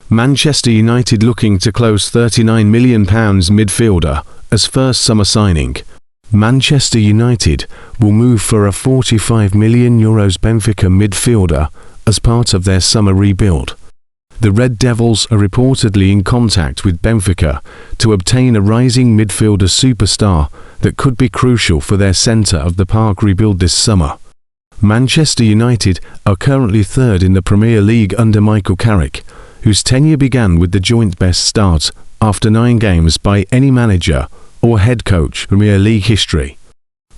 Manchester United looking to close £39 million midfielder as first summer signing. Manchester United will move for a €45 million Benfica midfielder as part of their summer rebuild. The Red Devils are reportedly in contact with Benfica to obtain a rising midfielder superstar that could be crucial for their centre-of-the-park rebuild this summer. Manchester United are currently third in the Premier League under Michael Carrick, whose tenure began with the joint best start after 9 games by any manager or head coach in Premier League history.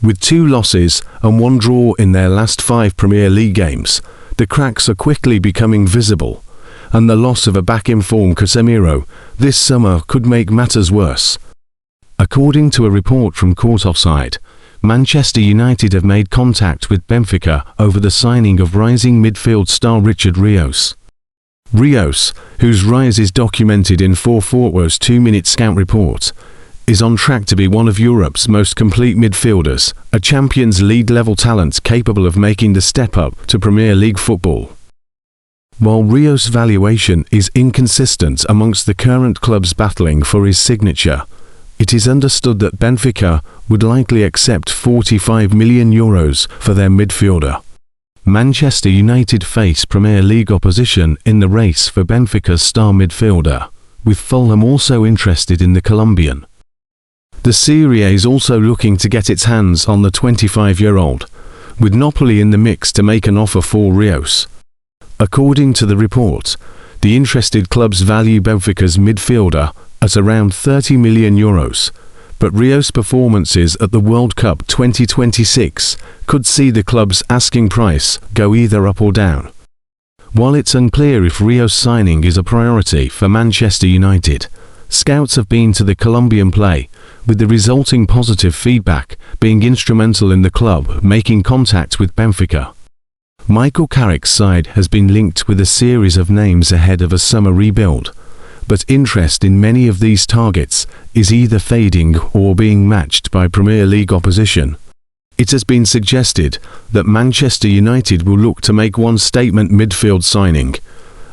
With 2 losses and 1 draw in their last 5 Premier League games, the cracks are quickly becoming visible, and the loss of a back-in-form Casemiro this summer could make matters worse. According to a report from Court Offside, Manchester United have made contact with Benfica over the signing of rising midfield star Richard Rios. Rios, whose rise is documented in 4Fortwo's 2-minute scout report, is on track to be one of Europe's most complete midfielders, a Champions League level talent capable of making the step up to Premier League football. While Rios' valuation is inconsistent amongst the current clubs battling for his signature, it is understood that Benfica would likely accept €45 million for their midfielder. Manchester United face Premier League opposition in the race for Benfica's star midfielder, with Fulham also interested in the Colombian. The Serie A is also looking to get its hands on the 25-year-old, with Napoli in the mix to make an offer for Rios. According to the report, the interested clubs value Benfica's midfielder at around €30 million, but Rios' performances at the World Cup 2026 could see the club's asking price go either up or down. While it's unclear if Rios' signing is a priority for Manchester United, scouts have been to the Colombian play, with the resulting positive feedback being instrumental in the club making contact with Benfica. Michael Carrick's side has been linked with a series of names ahead of a summer rebuild, but interest in many of these targets is either fading or being matched by Premier League opposition. It has been suggested that Manchester United will look to make one statement midfield signing,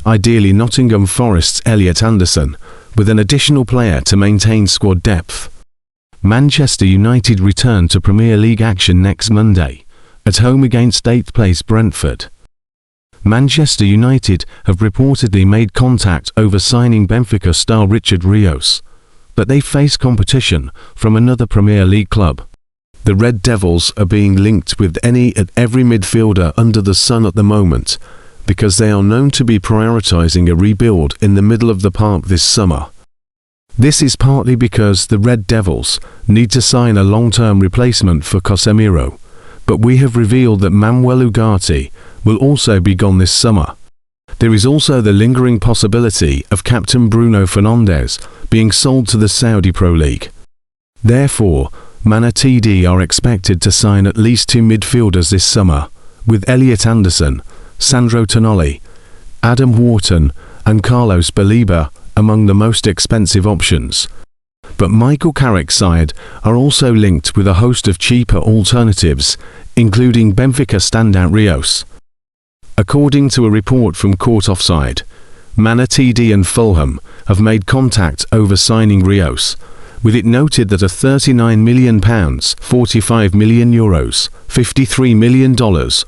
ideally Nottingham Forest's Elliot Anderson, with an additional player to maintain squad depth. Manchester United return to Premier League action next Monday, at home against 8th place Brentford. Manchester United have reportedly made contact over signing Benfica star Richard Rios, but they face competition from another Premier League club. The Red Devils are being linked with any and every midfielder under the sun at the moment, because they are known to be prioritising a rebuild in the middle of the park this summer. This is partly because the Red Devils need to sign a long-term replacement for Casemiro, but we have revealed that Manuel Ugarte will also be gone this summer. There is also the lingering possibility of captain Bruno Fernandes being sold to the Saudi Pro League. Therefore, manunited are expected to sign at least 2 midfielders this summer, with Elliot Anderson, Sandro Tonali, Adam Wharton and Carlos Baleba among the most expensive options. But Michael Carrick's side are also linked with a host of cheaper alternatives, including Benfica standout Rios. According to a report from Court Offside, manunited and Fulham have made contact over signing Rios, with it noted that a £39 million, €45 million, $53 million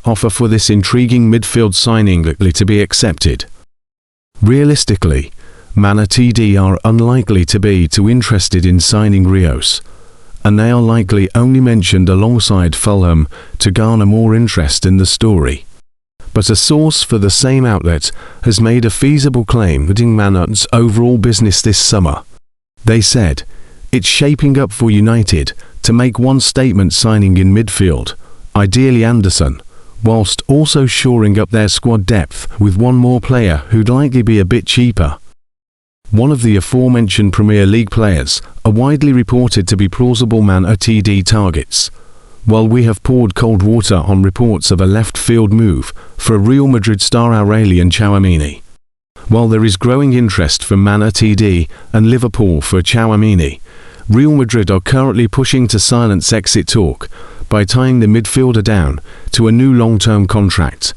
offer for this intriguing midfield signing likely to be accepted. Realistically, manunited are unlikely to be too interested in signing Rios, and they are likely only mentioned alongside Fulham to garner more interest in the story. But a source for the same outlet has made a feasible claim regarding Manut's overall business this summer. They said, "It's shaping up for United to make one statement signing in midfield, ideally Anderson, whilst also shoring up their squad depth with one more player who'd likely be a bit cheaper." One of the aforementioned Premier League players are widely reported to be plausible manunited targets, while we have poured cold water on reports of a left-field move for Real Madrid star Aurelian Tchouaméni. While there is growing interest from manunited and Liverpool for Tchouaméni, Real Madrid are currently pushing to silence exit talk by tying the midfielder down to a new long-term contract.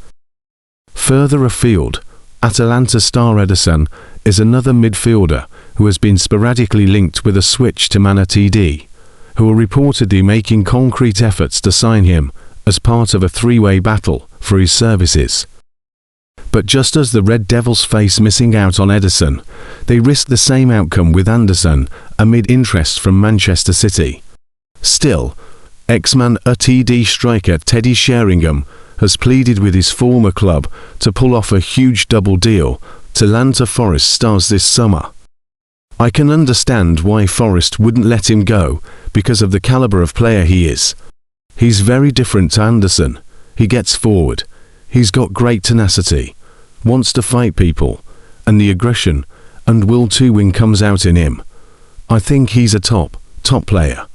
Further afield, Atalanta star Ederson is another midfielder who has been sporadically linked with a switch to manunited, who are reportedly making concrete efforts to sign him as part of a three-way battle for his services. But just as the Red Devils face missing out on Ederson, they risk the same outcome with Anderson amid interest from Manchester City. Still, ex-Man United striker Teddy Sheringham has pleaded with his former club to pull off a huge double deal to land to Forest stars this summer. I can understand why Forest wouldn't let him go because of the calibre of player he is. He's very different to Anderson. He gets forward. He's got great tenacity, wants to fight people, and the aggression and will to win comes out in him. I think he's a top player.